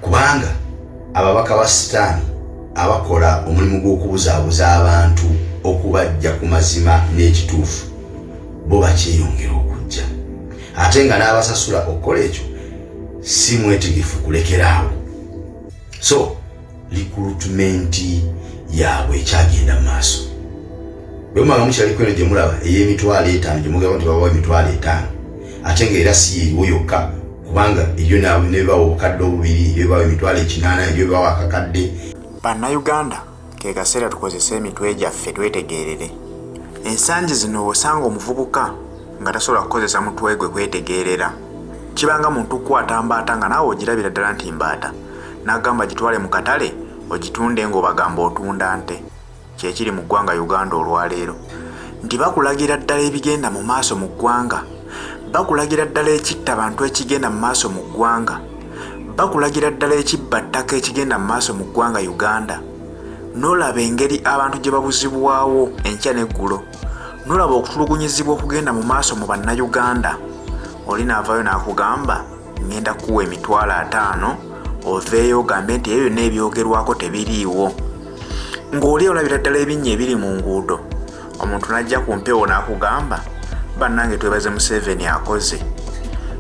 kubanga ababaka ba sitaani abakola omulimu gw'okubuzaabuza abantu okubajja ku mazima n'ekituufu bo bakyeyongera okujja ate nga n'abasasula okukola ekyo si mwetegefu kulekeraawo. So recruitment yaabwe ekyagenda mu maaso. Bwe mumanga mukyaliko eno gye mulaba ey'emitwalo 5 gye mugamba nti babawa emitwalo 5 ate ng'era si eriwo yokka kubanga eryo naawe nebibawa obukadde obubiri ebibawa emitwalo 8 ebyo bibawa akakadde. Bannayuganda ke kaseera tukozese emitwe gyaffe twetegeerere. Ensangi zino osanga omuvubuka nga tasobola kukozesa mutwe gwe kwetegeerera. Kibanga muntu kukwata mbaata nga naawe ogirabira ddala nti mbaata n'agamba gitwale mu katale ogitunde ng'obagamba otunda nte. Kyekiri mu ggwanga Uganda olwaleero nti bakulagira ddala ebigenda mu maaso mu ggwanga, bakulagira ddala ekitta bantu ekigenda mu maaso mu ggwanga, bakulagira ddala ekibba ttaka ekigenda mu maaso mu ggwanga Uganda. N'olaba engeri abantu gye babuzibwawo enkya n'eggulo, n'olaba okutulugunyizibwa okugenda mu maaso mu bannayuganda. Oli naavaayo n'akugamba ngenda kuwa emitwalo 5 oveeyo ogambe nti ebyo byonna ebyogerwako tebiriiwo. Ng'oli olabira ddala ebinnya ebiri mu nguudo, omuntu n'ajja ku mpewo n'akugamba bannange twebaze Museveni akoze.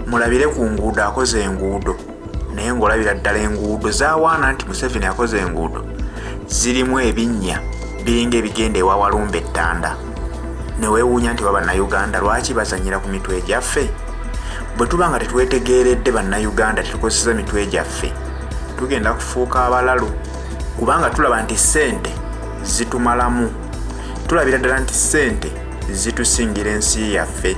Mulabire ku nguudo akoze enguudo, naye ng'olabira ddala enguudo zaawaana nti Museveni akoze enguudo zirimu ebinnya biringa ebigenda ewa Walumbe Ettanda. Ne weewuunya nti bannayuganda lwaki bazanyira ku mitwe gyaffe? Bwe tuba nga tetwetegeeredde bannayuganda tetukozesa mitwe gyaffe tugenda kufuuka abalalu, kubanga tulaba nti ssente zitumalamu, tulabira ddala nti ssente zitusingira ensi yaffe.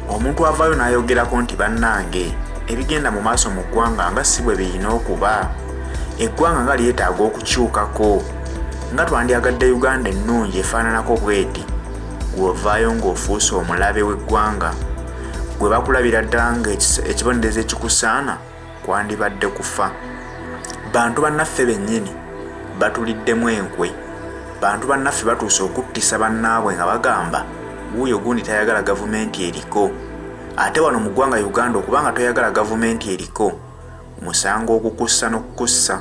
Omuntu avaayo n'ayogerako nti bannange ebigenda mu maaso mu ggwanga nga si bwe birina okuba, eggwanga nga lyetaaga okukyukako, nga twandyagadde Uganda ennungi efaananako bweti. Gw'ovaayo ng'ofuuse omulabe w'eggwanga, gwe bakulabira ddala ng'ekibonerezo ekikusaana kwandibadde kufa. Bantu bannaffe bennyini batuliddemu enkwe, bantu bannaffe batuuse okuttisa bannaabwe nga bagamba wuuyo gundi tayagala gavumenti eriko. Ate wano mu ggwanga Uganda okubanga toyagala gavumenti eriko musango okukussa n'okukussa.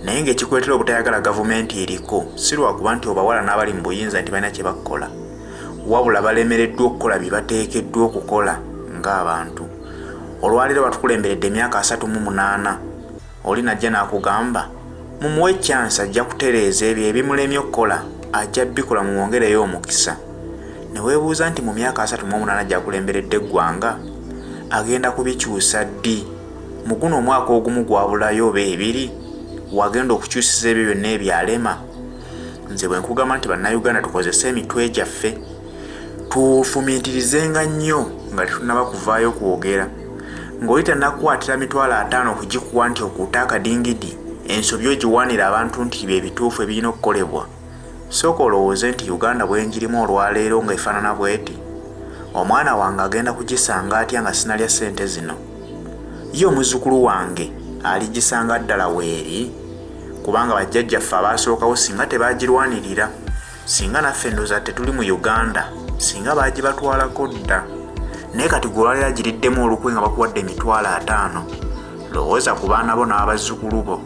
Naye ng'ekikwetera obutayagala gavumenti eriko si lwakuba nti obawala n'abali mu buyinza nti balina kye bakola, wabula balemereddwa okukola bye bateekeddwa okukola ng'abantu. Olwaleero batukulemberedde emyaka 38, oli najja n'akugamba mumuwe chance ajja kutereeza ebyo ebimulemye okukola, ajja bikola mumwongereyo omukisa. Ne weebuuza nti mu myaka 38 gy'akulemberedde eggwanga agenda kubikyusa ddi? Mu guno omwaka ogumu gwabulayo oba 2 wagenda okukyusiza ebyo byonna ebyalema. Nze bwe nkugamba nti bannayuganda tukozese emitwe gyaffe tufumiitirizenga nnyo nga tetunnaba kuvaayo kwogera. Ng'oli tannakukwatira mitwalo 5 okugikuwa nti okuuta akadingidi ensobi ogiwaanira abantu nti bye bituufu ebirina okukolebwa. Sooka olowooze nti Uganda bw'engirimu olwaleero nga efaanana bweti, omwana wange agenda kugisanga atya nga sinalya ssente zino? Ye omuzzukulu wange aligisanga ddala weeri? Kubanga bajjajjaffe abaasookawo singa tebaagirwanirira, singa naffe ndooza tetuli mu Uganda, singa baagibatwalako dda. Naye kati gwe olwaleero agiriddemu olukwe nga bakuwadde emitwalo 5, lowooza ku baana bo n'abazzukulu bo.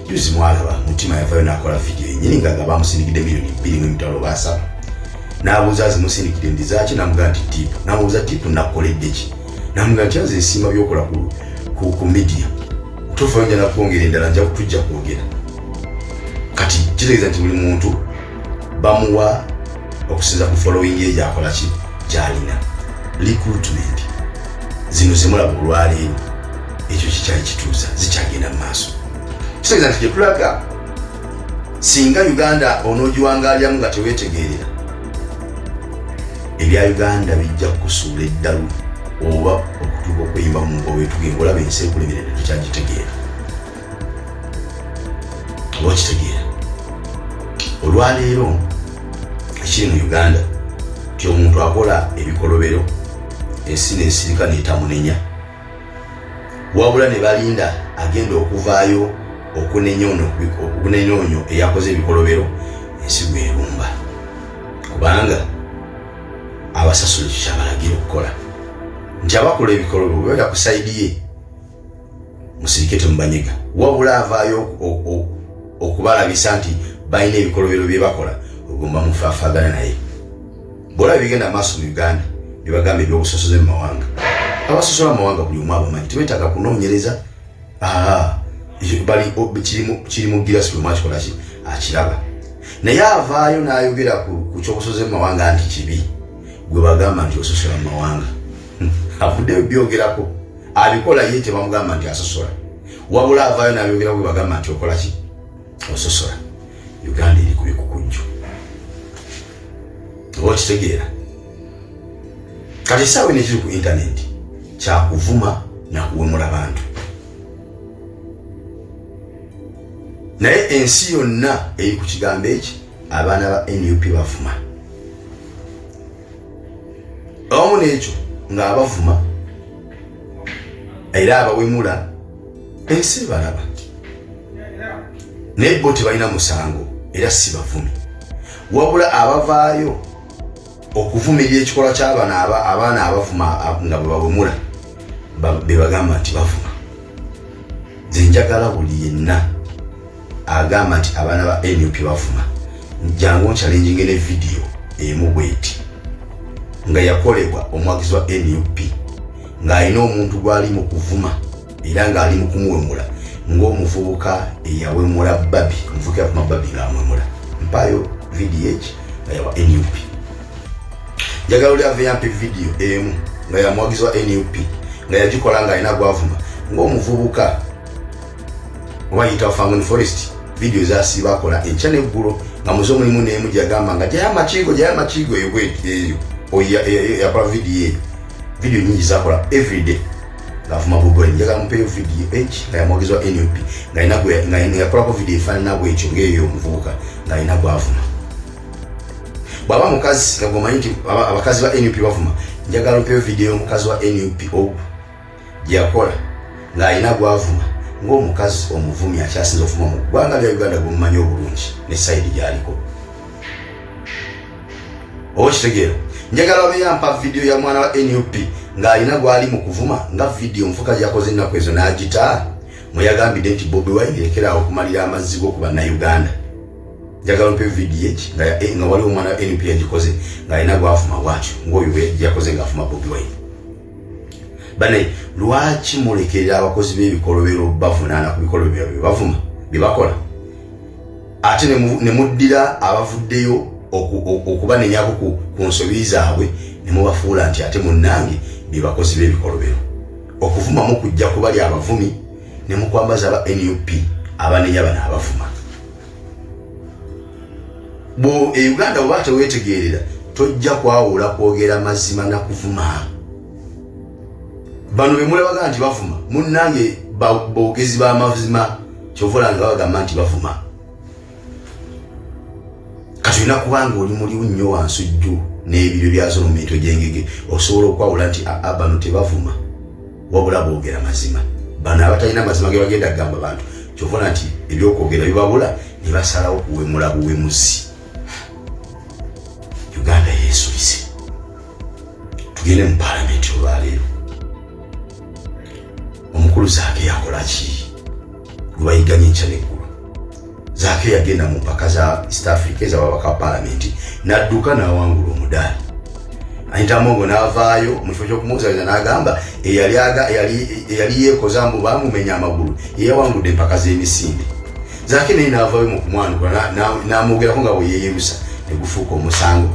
Juzi mwalaba Mutima yavaayo n'akola vidiyo yennyini nga bamusindikidde $2,700,000. N'abuuza zimusindikidde ndi zaaki, n'amugamba nti tiipu. N'amubuuza tiipu nakukoledde ki? N'amugamba nti nze nsiima by'okola ku media. Tuufu nja nakwongera endala nja kutujja kwogera. Kati kitegeeza nti buli muntu bamuwa okusinza ku following ye gy'akola ki gy'alina. Recruitment zino zemulaba olwaleero ekyo kikyali kituuza zikyagenda mu maaso. Kitegeeza nti gyetulaga singa Uganda onoogiwangaalyamu nga teweetegeerera, ebya Uganda bijja kusuula eddalu oba okutuuka okweyimba mu mbowe tugenda olaba ensi ekulemeredde tukyagitegeera. Oba okitegeera olwaleero ekiri mu Uganda ti omuntu akola ebikolobero ensi n'ensirika n'etamunenya, wabula ne balinda agenda okuvaayo okunenya onyo eyakoze ebikolobero ensi bwerumba, kubanga abasasula ekyo kyabalagira okukola nti abakola ebikolobero bwe bali ku sayidi ye musirikete mubanyega wabula avaayo okubalabisa nti balina ebikolobero bye bakola ogomba mufaafagana naye bwolaba bigenda maaso mu Uganda bibagamba ebyobusosoze mu mawanga abasosola mu mawanga buli omu abamanyi tebetaaga kunoonyereza kiri mu girasi bwe mwakikola ki akiraba naye avaayo n'ayogera ku kyobusosoze mu mawanga nti kibi gwe bagamba nti ososola mu mawanga avuddeyo byogerako abikola ye tebamugamba nti asosola wabula avaayo n'ayogera gwe bagamba nti okola ki ososola Uganda eri ku bikukujju oba okitegeera kati essaawa eno ekiri ku intaneti kyakuvuma nakuwemula bantu naye ensi yonna eri ku kigambo eki abaana ba NUP bavuma omu n'ekyo ng'abavuma era abawemula ensi balaba naye bo tebalina musango era si bavumi wabula abavaayo okuvumirira ekikola ky'abaana abavuma nga bwe bawemula bebagamba nti bavuma nze njagala buli yenna agamba nti abaana ba NUP bavuma jangu nchallenging ne video emu bweti nga yakolebwa omwagizi wa NUP nga alina omuntu gwali mu kuvuma era nga ali mu kumuwemula ng'omuvubuka eyawemula babi omuvubuka yavuma babi ng'amwemula mpayo video eki nga yawa NUP njagala oli aveyampa video emu nga yamwagizi wa NUP nga yagikola nga alina gwavuma ng'omuvubuka wayita Fangon Forest video zasiba akola enkya n'eggulo nga muze omulimu n'emu gyagamba nga jaya makigo eyo bweyo yakola video nyingi zakola everyday ngavuma bugwe njagala mupeyo video eki nga yamwagizi wa NUP nga yakolako video efaanana bwekyo ng'eyo omuvubuka nga alina gwavuma bw'aba mukazi nga gomanyi nti abakazi ba NUP bavuma njagala mupeyo video y'omukazi wa NUP gyeyakola nga alina gwavuma ng'omukazi omuvumi akyasinza okuvuma mu ggwanga lya Uganda gwemumanyi obulungi ne sayidi gyaliko oba kitegeera njagala babeyampa video ya mwana wa NUP ng'alina gwali mu kuvuma nga video omufuka gyakoze ennaku ezo n'agita mweyagambidde nti Bobi Wine lekeraawo okumalira amazzi go ku bannayuganda njagala mpe video eki nga waliwo omwana wa NUP yagikoze ng'alina gwavuma bwatyo ng'oyo yakoze ng'afuma Bobi Wine bane lwaki mulekerera abakozi b'ebikolobero bavunaana ku bikolobero byabwe bavuma bye bakola ate ne muddira abavuddeyo okubanenyako ku nsobi zaabwe ne mubafuula nti ate munnange bye bakozi b'ebikolobero okuvumamu kujja kubali abavumi ne mukwambaza aba NUP abanenya bano abavuma bo Uganda bwe teweetegeerera tojja kwawula kwogera mazima na kuvuma bano bemulabaga nti bavuma munnange boogezi b'amazima kyovola nga bagamba nti bavuma kati olina kubanga oli muliwo nnyo wansujju n'ebiryo byazo mu minto gy'engege osobola okwawula nti bano tebavuma wabula boogera mazima bano abatalina mazima ge bagenda kugamba bantu kyovola nti ebyokwogera bibabula ne basalawo kuwemula buwemuzi Uganda yeesulize tugende mu paalamenti olwaleero omukulu Zaake yakola ki gwebayiganye enkya n'eggulu Zaake yagenda mu mpaka za East Africa ez'ababaka paalamenti n'adduka n'awangula omudaali Anitamongo n'avaayo mu kifo ky'okumuwuzaliza n'agamba eyali yeekoza mbu baamumenya amagulu yeyawangudde empaka z'emisinde Zaake naye n'avaayo mu kumwanukula n'amwogerako nga bwe yeeyerusa ne gufuuka omusango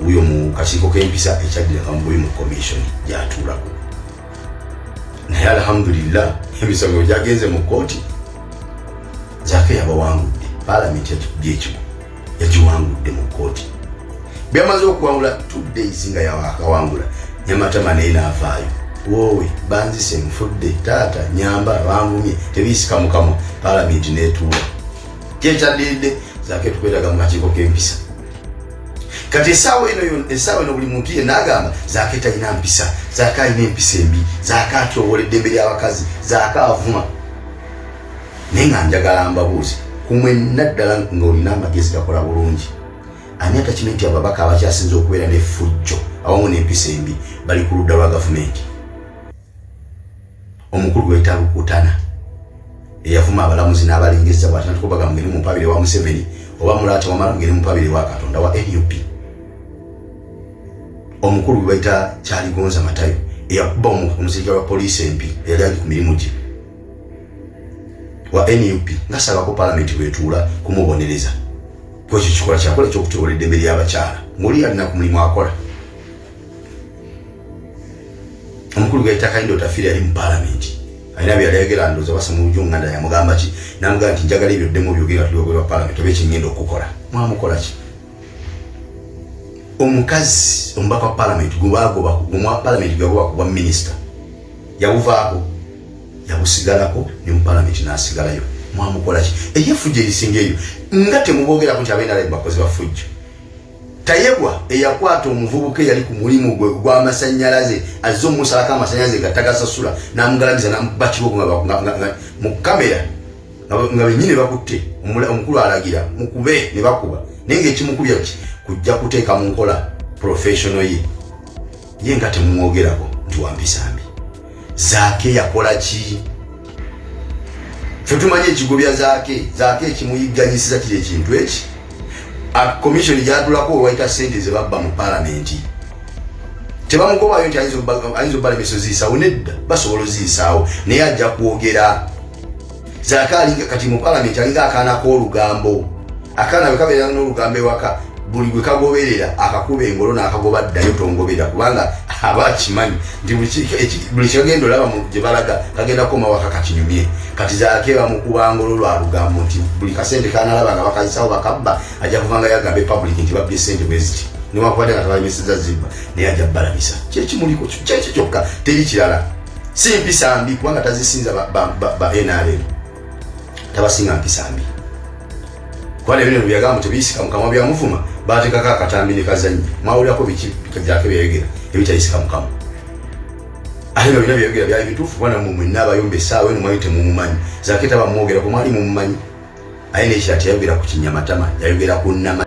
uyo mu kakiiko k'empisa ekyaddira Kambuyi mu commission gy'atuulako naye alhamdulillah emisango gyagenze mu kkooti Zaake yabawangudde paalamenti yagiggyekigo yagiwangudde mu kkooti byamaze okuwangula 2 days nga yawakawangula Nyamatama naye n'avaayo woowe banzise nfudde taata nyamba bangumye tebiyisika mukama paalamenti n'etuula kyekyaddiridde Zaake tukwetaga mu kakiiko k'empisa kati essaawa eno buli muntu yenna agamba Zaake talina mpisa Zaake alina empisa embi Zaake atyowola eddembe ly'abakazi Zaake avuma naye nga njagala mbabuuze kumwenna ddala ng'olina amagezi gakola bulungi ani atakimanyi nti ababaka abakyasinza okubeera n'effujjo awamu n'empisa embi bali ku ludda lwa gavumenti omukulu gw'etabukutana eyavuma abalamuzi n'abalengeza bw'ati natukubaga mugeni mu mpabire wa Museveni oba Mulaata wamala mugeni mu mpabire wa Katonda wa NUP. Omukulu gwe bayita Kyaligonza Matayo eyakuba omusirikale wa poliisi empi eyali ali ku mirimu gye wa NUP ngasaba ko parliament bwetuula kumubonereza kwekyo kikola kyakola ekyokutobola eddembe ly'abakyala ng'oli alina ku mulimu akola. Omukulu gwe bayita Kayindo Tafiri ali mu parliament alina bye yali ayogera ndowooza basa mu Uganda yamugamba ki n'amugamba nti njagala ebyo ddemu byogera tulyogerwa parliament oba ekyeŋŋenda okukola mwamukola ki. Omukazi omubaka wa parliament gwa parliament gwagoba kuba minisita yabuvaako yabusigalako ne mu parliament n'asigalayo mwamukola ki. Eyefujjo erisinga eyo nga temubogerako nti abainalayi bakozi ba fujjo. Tayebwa eyakwata omuvubuka eyali ku mulimu gwe gw'amasannyalaze azze omusalako amasannyalaze gatagasasula n'amugalamiza n'amuba kiboko mu kamera nga bennyini bakutte omukulu alagira mukube ne bakuba naye ng'ekimukubya ki kujja kuteeka mu nkola professional ye nga temumwogerako nti wampisambi. Zaake yakola ki? Ffe tumanyi ekigobya zaake ekimuyigganyisiza kiri ekintu eki commission gyatulako olwayita ssente ze babba mu palamenti tebamugobayo nti ayinza obbala emiso ziyisaawo nedda basobola oziyisaawo naye ajja kwogera. Zaake alinga kati mu palamenti alinga akaana k'olugambo akaana bwe kabeera n'olugambo ewaka buli gwe kagoberera akakuba engolo n'akagoba ddayo tongobera kubanga aba akimanyi nti buli kyagenda olaba gye balaga kagenda koma waka kakinyumye. Kati Zaake bamukuba ngolo lwa lugambo nti buli kasente kanalaba nga bakayisawo bakabba ajja kuvanga yagambe public nti babbye sente bwe ziti niwakwate nga tabalimisiza zibba naye ajja bbalabisa kyekimuliko kyekyo kyokka teri kirala. Si mpisa mbi kubanga tazisinza ba NRM tabasinga mpisa mbi kubanga ebino byagamba tebiyisika mukamwa byamuvuma baatekako akatambi ne kazanyi mwawulirako biki Zaake byayogera ebitayisika mukamwa ate nga bina byayogera byali bituufu kubanga mwenna abayomba essaawa eno mwali temumumanyi. Zaake tabamwogera ku mwali mumumanyi aye nekira teyayogera ku kinyamatama yayogera ku nnama.